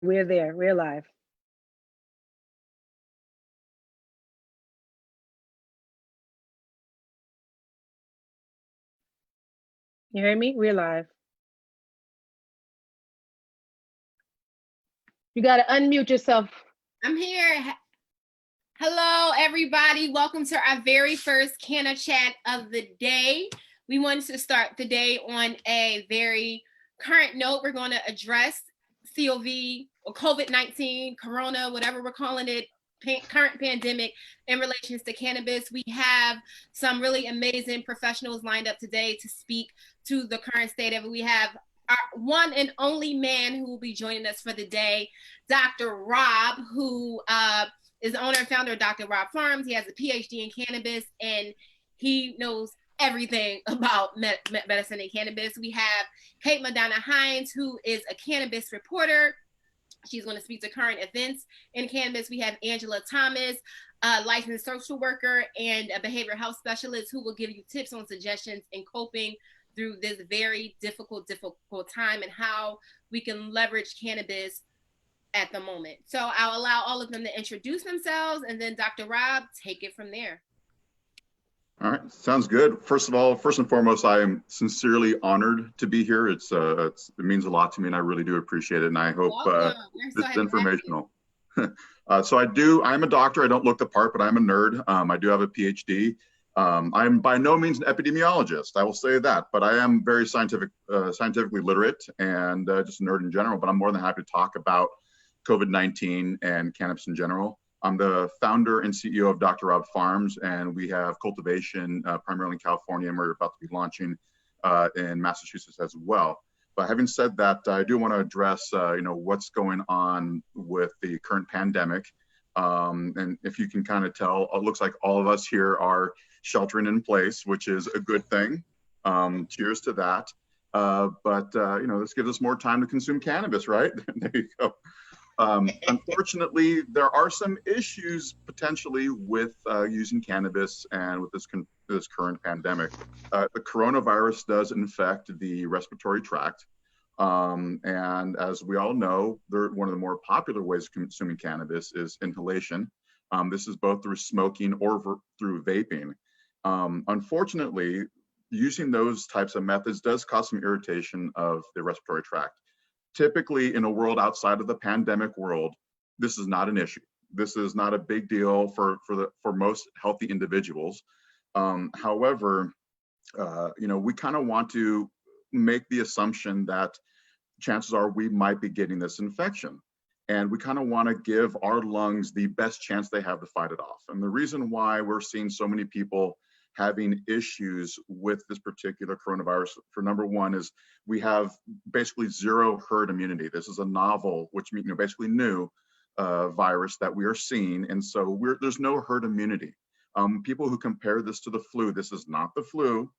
We're there. We're live. You hear me? We're live. You got to unmute yourself. I'm here. Hello, everybody. Welcome to our very first Canna Chat of the day. We wanted to start the day on a very current note. We're going to address COV or COVID-19, Corona, whatever we're calling it, current pandemic in relations to cannabis. We have some really amazing professionals lined up today to speak to the current state of it. We have our one and only man who will be joining us for the day, Dr. Robb, who is the owner and founder of Dr. Robb Farms. He has a PhD in cannabis, and he knows everything about medicine and cannabis. We have Kate Madonna Hindes, who is a cannabis reporter. She's going to speak to current events in cannabis. We have Angela Thomas, a licensed social worker and a behavioral health specialist, who will give you tips on suggestions in coping through this very difficult time and how we can leverage cannabis at the moment. So I'll allow all of them to introduce themselves, and then Dr. Robb, take it from there. All right, sounds good. First and foremost, I am sincerely honored to be here. It means a lot to me, and I really do appreciate it. And I hope this is informational. So I'm a doctor. I don't look the part, but I'm a nerd. I do have a PhD. I'm by no means an epidemiologist, I will say that, but I am very scientifically literate and just a nerd in general. But I'm more than happy to talk about COVID-19 and cannabis in general. I'm the founder and CEO of Dr. Robb Farms, and we have cultivation primarily in California, and we're about to be launching in Massachusetts as well. But having said that, I do want to address what's going on with the current pandemic. And if you can kind of tell, it looks like all of us here are sheltering in place, which is a good thing. Cheers to that. But this gives us more time to consume cannabis, right? There you go. Unfortunately, there are some issues potentially with using cannabis and with this current pandemic. The coronavirus does infect the respiratory tract. And as we all know, one of the more popular ways of consuming cannabis is inhalation. This is both through smoking or through vaping. Unfortunately, using those types of methods does cause some irritation of the respiratory tract. Typically, in a world outside of the pandemic world, this is not an issue. This is not a big deal for most healthy individuals. However, we kind of want to make the assumption that chances are we might be getting this infection, and we kind of want to give our lungs the best chance they have to fight it off. And the reason why we're seeing so many people having issues with this particular coronavirus, for number one, is we have basically zero herd immunity. This is a novel, which means basically new virus that we are seeing, and so there's no herd immunity. People who compare this to the flu, this is not the flu.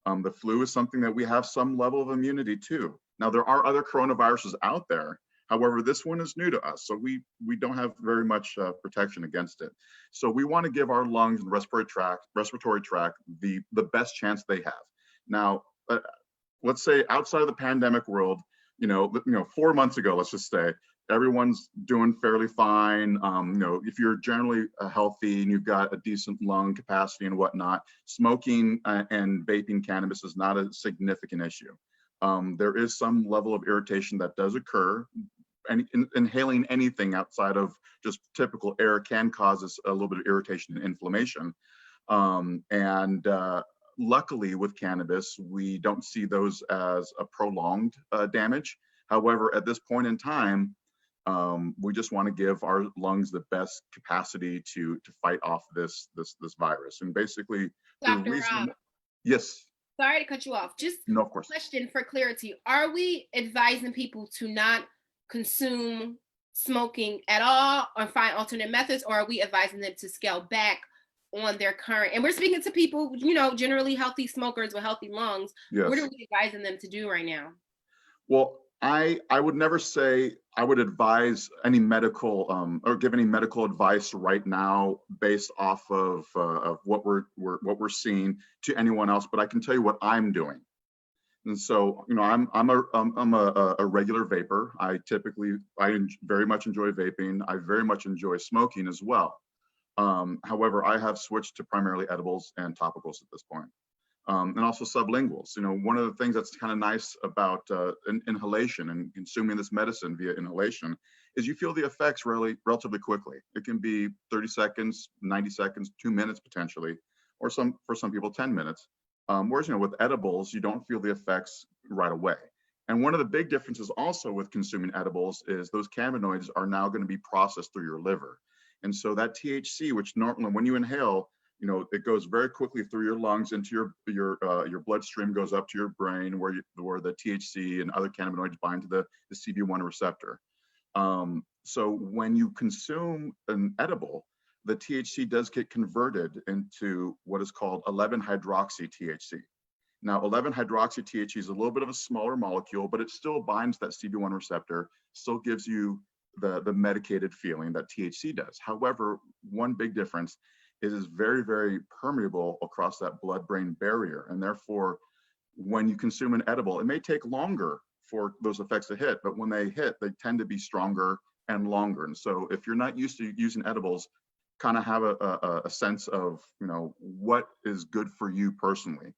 The flu is something that we have some level of immunity to. Now, there are other coronaviruses out there. However, this one is new to us, so we don't have very much protection against it. So we want to give our lungs and respiratory tract the best chance they have. Now, let's say outside of the pandemic world, 4 months ago, let's just say, everyone's doing fairly fine. If you're generally healthy and you've got a decent lung capacity and whatnot, smoking and vaping cannabis is not a significant issue. There is some level of irritation that does occur, and inhaling anything outside of just typical air can cause us a little bit of irritation and inflammation. Luckily with cannabis, we don't see those as a prolonged damage. However, at this point in time, we just want to give our lungs the best capacity to fight off this virus. And basically, Dr. Robb. Yes. Sorry to cut you off. Just no, of course. Question for clarity. Are we advising people to not consume smoking at all or find alternate methods, or are we advising them to scale back on their current? And we're speaking to people, generally healthy smokers with healthy lungs. Yes. What are we advising them to do right now? Well, I would never say I would advise any medical or give any medical advice right now based off of what we're seeing to anyone else. But I can tell you what I'm doing. And so, I'm a regular vapor. Very much enjoy vaping. I very much enjoy smoking as well. However, I have switched to primarily edibles and topicals at this point. And also sublinguals. One of the things that's kind of nice about inhalation and consuming this medicine via inhalation is you feel the effects relatively quickly. It can be 30 seconds, 90 seconds, 2 minutes potentially, or for some people 10 minutes. Whereas with edibles, you don't feel the effects right away. And one of the big differences also with consuming edibles is those cannabinoids are now going to be processed through your liver. And so that THC, which normally when you inhale, it goes very quickly through your lungs into your bloodstream, goes up to your brain where the THC and other cannabinoids bind to the CB1 receptor. So when you consume an edible, the THC does get converted into what is called 11-hydroxy THC. Now, 11-hydroxy THC is a little bit of a smaller molecule, but it still binds that CB1 receptor, still gives you the medicated feeling that THC does. However, one big difference is it's very, very permeable across that blood-brain barrier. And therefore, when you consume an edible, it may take longer for those effects to hit, but when they hit, they tend to be stronger and longer. And so if you're not used to using edibles, kind of have a sense of, what is good for you personally.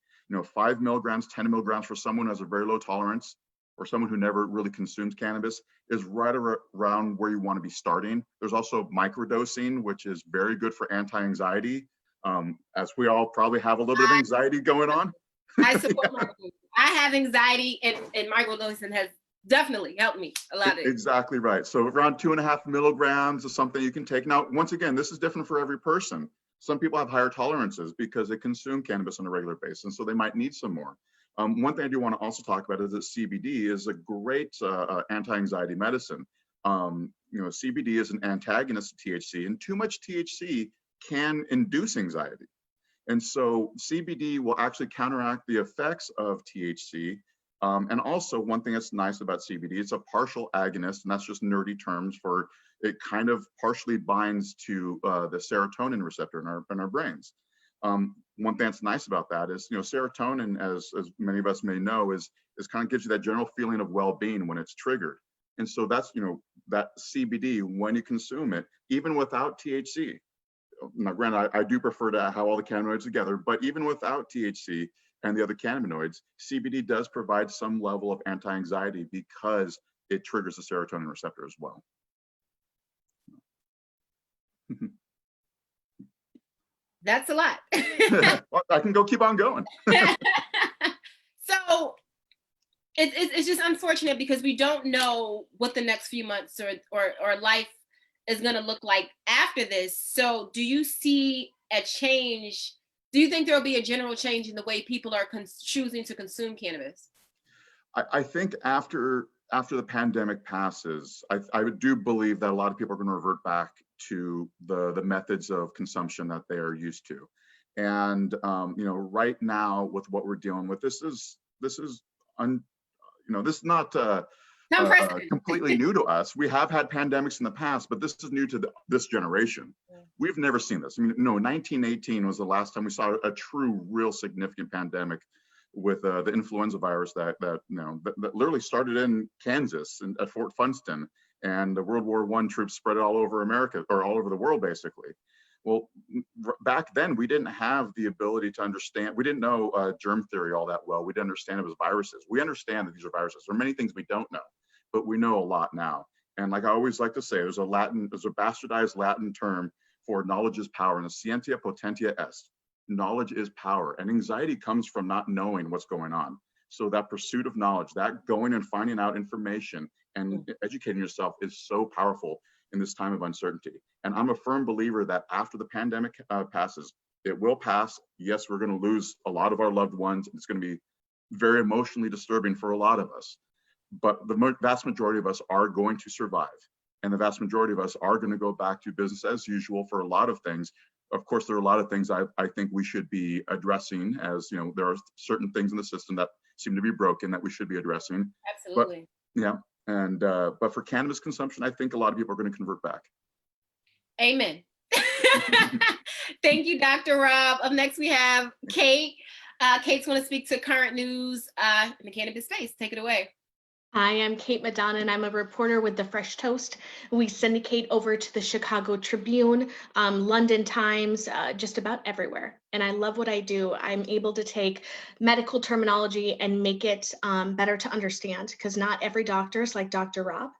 5 milligrams, 10 milligrams for someone who has a very low tolerance or someone who never really consumes cannabis is right around where you want to be starting. There's also microdosing, which is very good for anti-anxiety. As we all probably have a little bit of anxiety going on. I support microdosing. I have anxiety, and microdosing has definitely helped me a lot. Exactly right. So around 2.5 milligrams is something you can take. Now, once again, this is different for every person. Some people have higher tolerances because they consume cannabis on a regular basis, and so they might need some more. One thing I do want to also talk about is that CBD is a great anti-anxiety medicine. CBD is an antagonist of THC, and too much THC can induce anxiety. And so CBD will actually counteract the effects of THC. And also one thing that's nice about CBD, it's a partial agonist, and that's just nerdy terms for it kind of partially binds to the serotonin receptor in our brains. One thing that's nice about that is, serotonin, as many of us may know, is kind of gives you that general feeling of well-being when it's triggered. And so that's, that CBD, when you consume it, even without THC, now granted, I do prefer to have all the cannabinoids together, but even without THC and the other cannabinoids, CBD does provide some level of anti-anxiety because it triggers the serotonin receptor as well. That's a lot. Well, I can go keep on going. So it's just unfortunate because we don't know what the next few months or life is going to look like after this. So do you see a change? Do you think there will be a general change in the way people are choosing to consume cannabis? I think after the pandemic passes, I do believe that a lot of people are going to revert back to the methods of consumption that they are used to. And right now with what we're dealing with, this is not completely new to us. We have had pandemics in the past, but this is new to this generation. Yeah. We've never seen this. 1918 was the last time we saw a true, real significant pandemic with the influenza virus that literally started in Kansas and at Fort Funston, and the World War I troops spread it all over America, or all over the world, basically. Well, back then we didn't have the ability to understand. We didn't know germ theory all that well. We didn't understand it was viruses. We understand that these are viruses. There are many things we don't know, but we know a lot now. And like I always like to say, there's a bastardized Latin term for knowledge is power, and the scientia potentia est. Knowledge is power, and anxiety comes from not knowing what's going on. So that pursuit of knowledge, that going and finding out information and educating yourself is so powerful in this time of uncertainty. And I'm a firm believer that after the pandemic passes, it will pass. Yes, we're going to lose a lot of our loved ones. It's going to be very emotionally disturbing for a lot of us, but the vast majority of us are going to survive. And the vast majority of us are going to go back to business as usual for a lot of things. Of course, there are a lot of things I think we should be addressing, as there are certain things in the system that seem to be broken that we should be addressing. Absolutely. But, yeah. And but for cannabis consumption, I think a lot of people are going to convert back. Amen. Thank you, Dr. Robb. Up next, we have Kate. Kate's going to speak to current news in the cannabis space. Take it away. Hi, I'm Kate Madonna, and I'm a reporter with the Fresh Toast. We syndicate over to the Chicago Tribune, London Times, just about everywhere. And I love what I do. I'm able to take medical terminology and make it better to understand, because not every doctor is like Dr. Robb.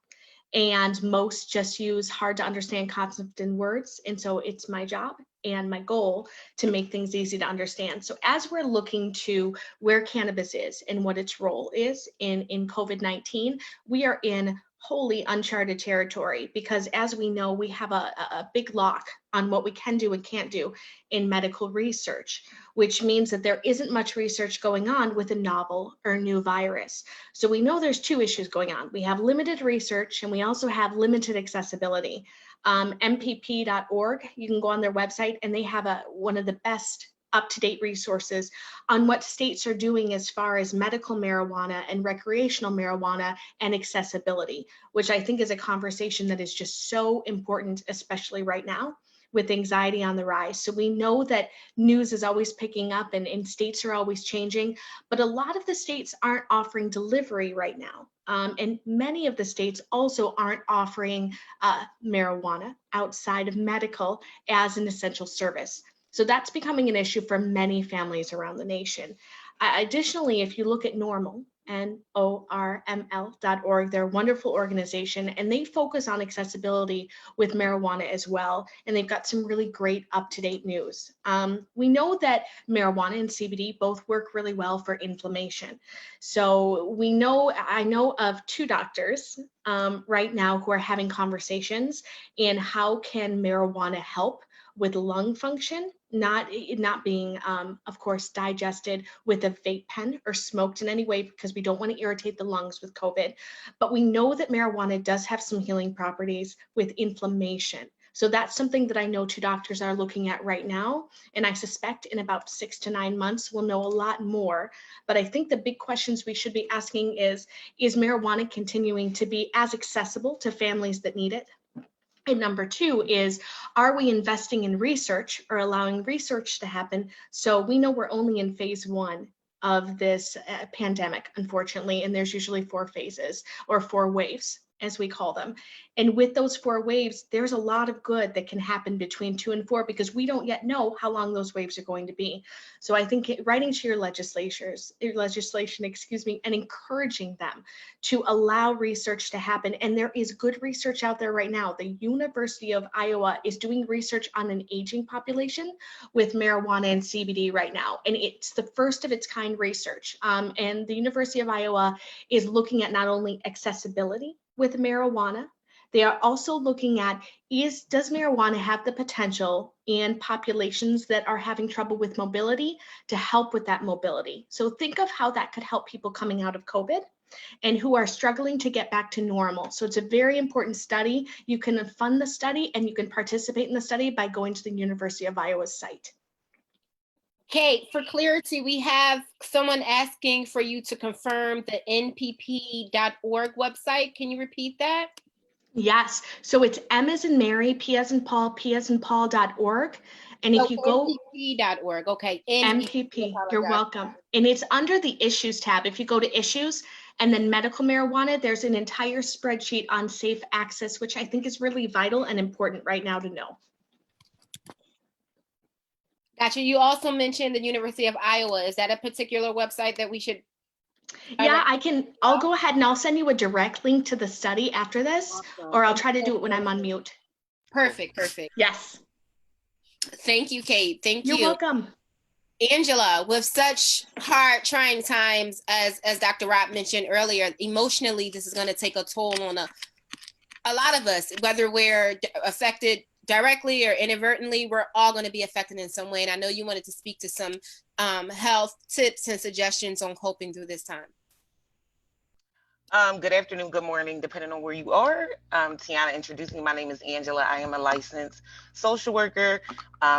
And most just use hard to understand concepts and words. And so it's my job and my goal to make things easy to understand. So as we're looking to where cannabis is and what its role is in COVID-19, we are in wholly uncharted territory, because as we know, we have a big lock on what we can do and can't do in medical research, which means that there isn't much research going on with a novel or new virus. So we know there's two issues going on. We have limited research, and we also have limited accessibility. MPP.org, you can go on their website, and they have one of the best up-to-date resources on what states are doing as far as medical marijuana and recreational marijuana and accessibility, which I think is a conversation that is just so important, especially right now with anxiety on the rise. So we know that news is always picking up, and states are always changing, but a lot of the states aren't offering delivery right now. And many of the states also aren't offering marijuana outside of medical as an essential service. So that's becoming an issue for many families around the nation. Additionally, if you look at NORML, NORML.org, they're a wonderful organization, and they focus on accessibility with marijuana as well. And they've got some really great up-to-date news. We know that marijuana and CBD both work really well for inflammation. So I know of two doctors right now who are having conversations in how can marijuana help with lung function, not being, of course, digested with a vape pen or smoked in any way, because we don't want to irritate the lungs with COVID. But we know that marijuana does have some healing properties with inflammation. So that's something that I know two doctors are looking at right now. And I suspect in about 6 to 9 months, we'll know a lot more. But I think the big questions we should be asking is marijuana continuing to be as accessible to families that need it? And number two is, are we investing in research or allowing research to happen? So we know we're only in phase 1 of this pandemic, unfortunately, and there's usually 4 phases or 4 waves, as we call them. And with those 4 waves, there's a lot of good that can happen between 2 and 4, because we don't yet know how long those waves are going to be. So I think writing to your legislation, and encouraging them to allow research to happen. And there is good research out there right now. The University of Iowa is doing research on an aging population with marijuana and CBD right now. And it's the first of its kind research. And the University of Iowa is looking at not only accessibility with marijuana, they are also looking at, does marijuana have the potential in populations that are having trouble with mobility to help with that mobility? So think of how that could help people coming out of COVID and who are struggling to get back to normal. So it's a very important study. You can fund the study and you can participate in the study by going to the University of Iowa's site. Kate, for clarity, we have someone asking for you to confirm the npp.org website. Can you repeat that? Yes. So it's M as in Mary, P as in Paul, P as in Paul.org. And if you go npp.org, okay. MPP, you're welcome. And it's under the issues tab. If you go to issues and then medical marijuana, there's an entire spreadsheet on safe access, which I think is really vital and important right now to know. Gotcha. You also mentioned the University of Iowa. Is that a particular website that we should? Yeah, I'll go ahead and I'll send you a direct link to the study after this, Awesome. Or I'll try to do it when I'm on mute. Perfect. Yes. Thank you, Kate. Thank you. You're welcome. Angela, with such hard, trying times, as Dr. Robb mentioned earlier, emotionally, this is going to take a toll on a lot of us, whether we're affected directly or inadvertently. We're all going to be affected in some way. And I know you wanted to speak to some health tips and suggestions on coping through this time. Good afternoon, good morning, depending on where you are. Tiana introducing me. My name is Angela. I am a licensed social worker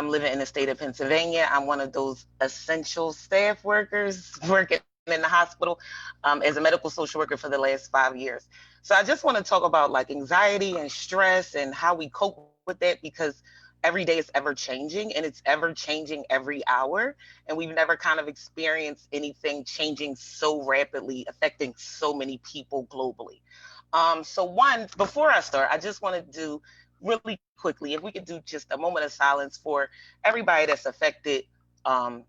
living in the state of Pennsylvania. I'm one of those essential staff workers working in the hospital as a medical social worker for the last 5 years. So I just want to talk about like anxiety and stress and how we cope with that, because every day is ever changing, and it's ever changing every hour. And we've never kind of experienced anything changing so rapidly, affecting so many people globally. So one, before I start, I just want to do really quickly, if we could do just a moment of silence for everybody that's affected um,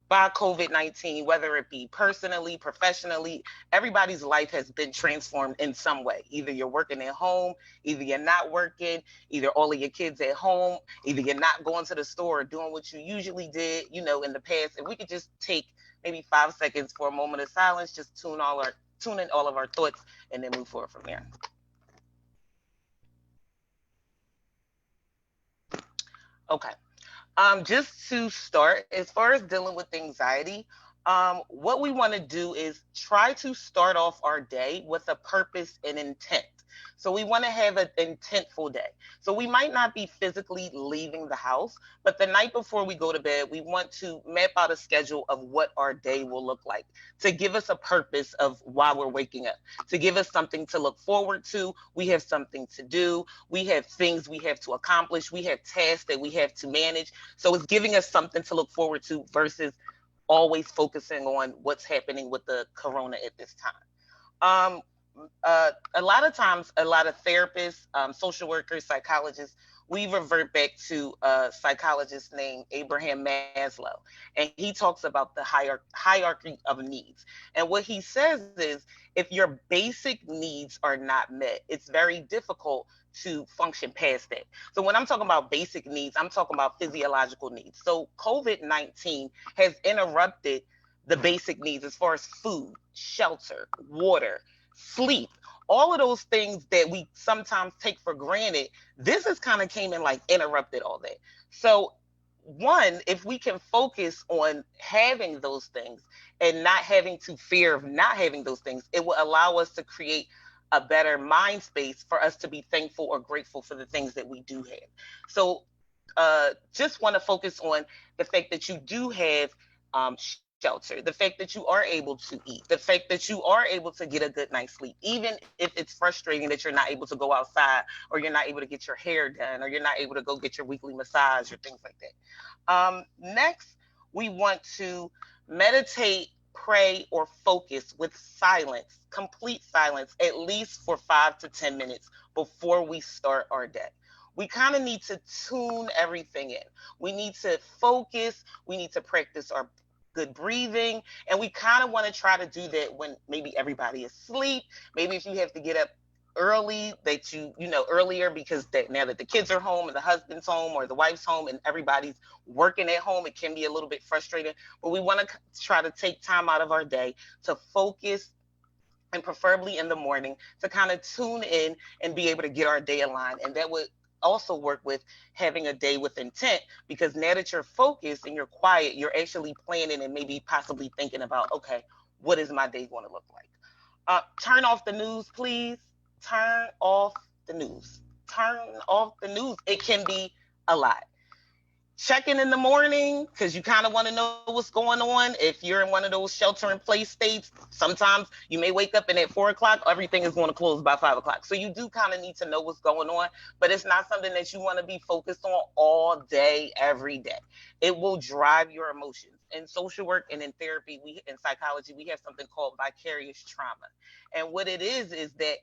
by COVID-19, whether it be personally, professionally, everybody's life has been transformed in some way. Either you're working at home, either you're not working, either all of your kids at home, either you're not going to the store or doing what you usually did, in the past. If we could just take maybe 5 seconds for a moment of silence, just tune in all of our thoughts and then move forward from there. Okay. Just to start, as far as dealing with anxiety, what we want to do is try to start off our day with a purpose and intent. So we want to have an intentful day. So we might not be physically leaving the house, but the night before we go to bed, we want to map out a schedule of what our day will look like, to give us a purpose of why we're waking up, to give us something to look forward to. We have something to do. We have things we have to accomplish. We have tasks that we have to manage. So it's giving us something to look forward to versus always focusing on what's happening with the corona at this time. A lot of times, a lot of therapists, social workers, psychologists, we revert back to a psychologist named Abraham Maslow, and he talks about the hierarchy of needs. And what he says is, if your basic needs are not met, it's very difficult to function past that. So when I'm talking about basic needs, I'm talking about physiological needs. So COVID-19 has interrupted the basic needs as far as food, shelter, water, sleep, all of those things that we sometimes take for granted. This has kind of came and like interrupted all that. So one, if we can focus on having those things and not having to fear of not having those things, it will allow us to create a better mind space for us to be thankful or grateful for the things that we do have. So just want to focus on the fact that you do have shelter, the fact that you are able to eat, the fact that you are able to get a good night's sleep, even if it's frustrating that you're not able to go outside, or you're not able to get your hair done, or you're not able to go get your weekly massage or things like that. Next, we want to meditate, pray, or focus with silence, complete silence, at least for 5 to 10 minutes before we start our day. We kind of need to tune everything in. We need to focus. We need to practice our good breathing. And we kind of want to try to do that when maybe everybody is asleep. Maybe if you have to get up early, that earlier, because now that the kids are home and the husband's home or the wife's home and everybody's working at home, it can be a little bit frustrating. But we want to try to take time out of our day to focus, and preferably in the morning, to kind of tune in and be able to get our day aligned. And that would also work with having a day with intent, because now that you're focused and you're quiet, you're actually planning and maybe possibly thinking about, okay, what is my day going to look like? Turn off the news, please. Turn off the news. Turn off the news. It can be a lot. Checking in the morning, because you kind of want to know what's going on. If you're in one of those shelter in place states, sometimes you may wake up and at 4 o'clock, everything is going to close by 5 o'clock. So you do kind of need to know what's going on, but it's not something that you want to be focused on all day, every day. It will drive your emotions. In social work and in therapy, in psychology, we have something called vicarious trauma. And what it is that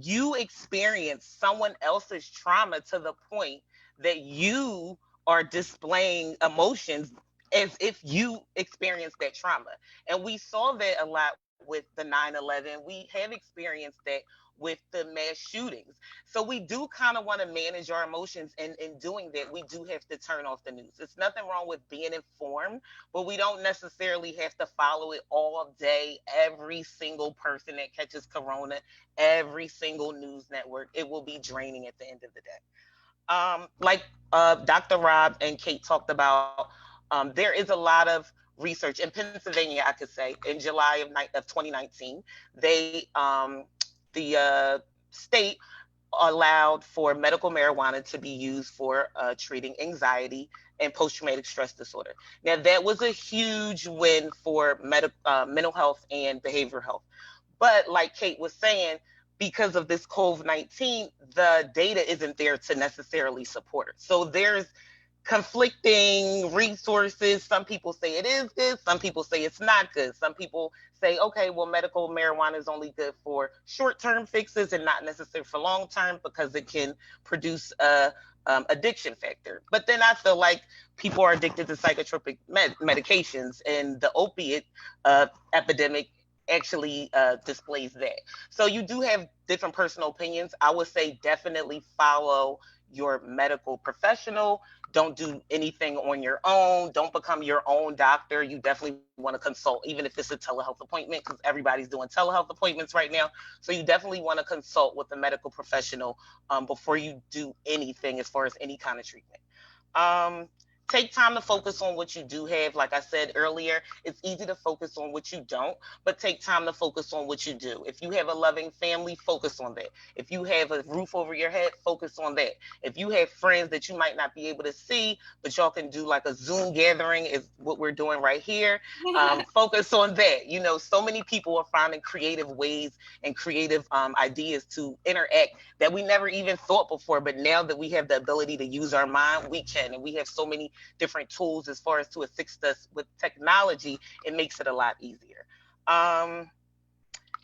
you experience someone else's trauma to the point that you are displaying emotions as if you experienced that trauma. And we saw that a lot with the 9/11. We have experienced that with the mass shootings. So we do kind of want to manage our emotions, and in doing that, we do have to turn off the news. It's nothing wrong with being informed, but we don't necessarily have to follow it all day. Every single person that catches corona, every single news network, it will be draining at the end of the day. Like Dr. Robb and Kate talked about, there is a lot of research in Pennsylvania. I could say in July of 2019, the state allowed for medical marijuana to be used for treating anxiety and post-traumatic stress disorder. Now, that was a huge win for mental health and behavioral health. But like Kate was saying, because of this COVID-19, the data isn't there to necessarily support. So there's conflicting resources. Some people say it is good, some people say it's not good. Some people say, okay, well, medical marijuana is only good for short-term fixes and not necessary for long-term because it can produce a addiction factor. But then I feel like people are addicted to psychotropic medications, and the opiate epidemic actually displays that. So you do have different personal opinions. I would say definitely follow your medical professional. Don't do anything on your own. Don't become your own doctor. You definitely want to consult, even if it's a telehealth appointment, because everybody's doing telehealth appointments right now. So you definitely want to consult with a medical professional before you do anything as far as any kind of treatment. Take time to focus on what you do have. Like I said earlier, it's easy to focus on what you don't, but take time to focus on what you do. If you have a loving family, focus on that. If you have a roof over your head, focus on that. If you have friends that you might not be able to see, but y'all can do like a Zoom gathering is what we're doing right here. Focus on that. You know, so many people are finding creative ways and creative ideas to interact that we never even thought before. But now that we have the ability to use our mind, we can, and we have so many different tools as far as to assist us with technology. It makes it a lot easier. Have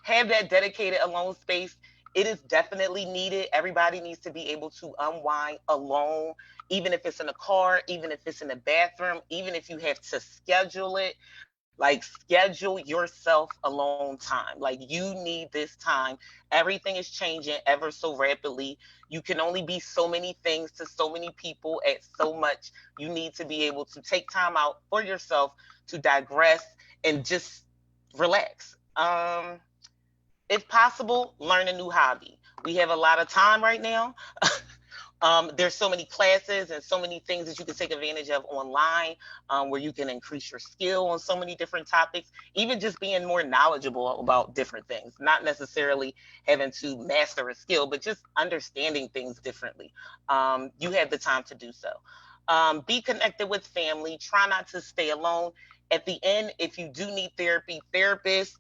that dedicated alone space. It is definitely needed. Everybody needs to be able to unwind alone, even if it's in a car, even if it's in a bathroom, even if you have to schedule it. Like, schedule yourself alone time. Like, you need this time. Everything is changing ever so rapidly. You can only be so many things to so many people at so much. You need to be able to take time out for yourself to digress and just relax. If possible, learn a new hobby. We have a lot of time right now. There's so many classes and so many things that you can take advantage of online, where you can increase your skill on so many different topics, even just being more knowledgeable about different things, not necessarily having to master a skill, but just understanding things differently. You have the time to do so. Be connected with family. Try not to stay alone. At the end, if you do need therapy, therapists,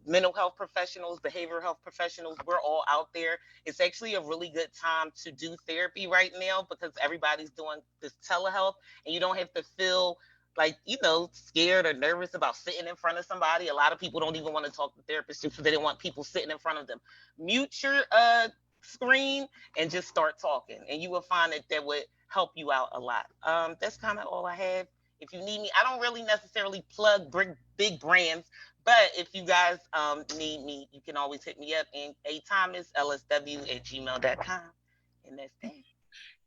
mental health professionals, behavioral health professionals, we're all out there. It's actually a really good time to do therapy right now because everybody's doing this telehealth, and you don't have to feel like, you know, scared or nervous about sitting in front of somebody. A lot of people don't even want to talk to therapists because they don't want people sitting in front of them. Mute your screen and just start talking, and you will find that that would help you out a lot. That's kind of all I have. If you need me, I don't really necessarily plug big brands, but if you guys need me, you can always hit me up in athomaslsw@gmail.com. And that's that.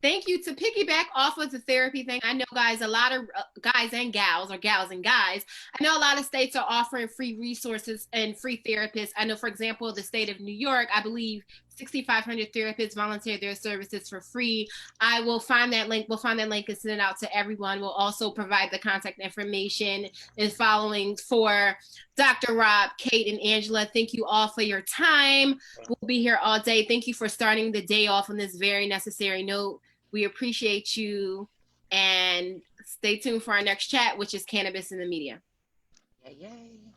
Thank you. To piggyback off of the therapy thing, I know, guys, a lot of guys and gals, or gals and guys, I know a lot of states are offering free resources and free therapists. I know, for example, the state of New York, I believe 6,500 therapists volunteer their services for free. I will find that link. We'll find that link and send it out to everyone. We'll also provide the contact information and following for Dr. Robb, Kate, and Angela. Thank you all for your time. We'll be here all day. Thank you for starting the day off on this very necessary note. We appreciate you, and stay tuned for our next chat, which is Cannabis in the Media. Yay.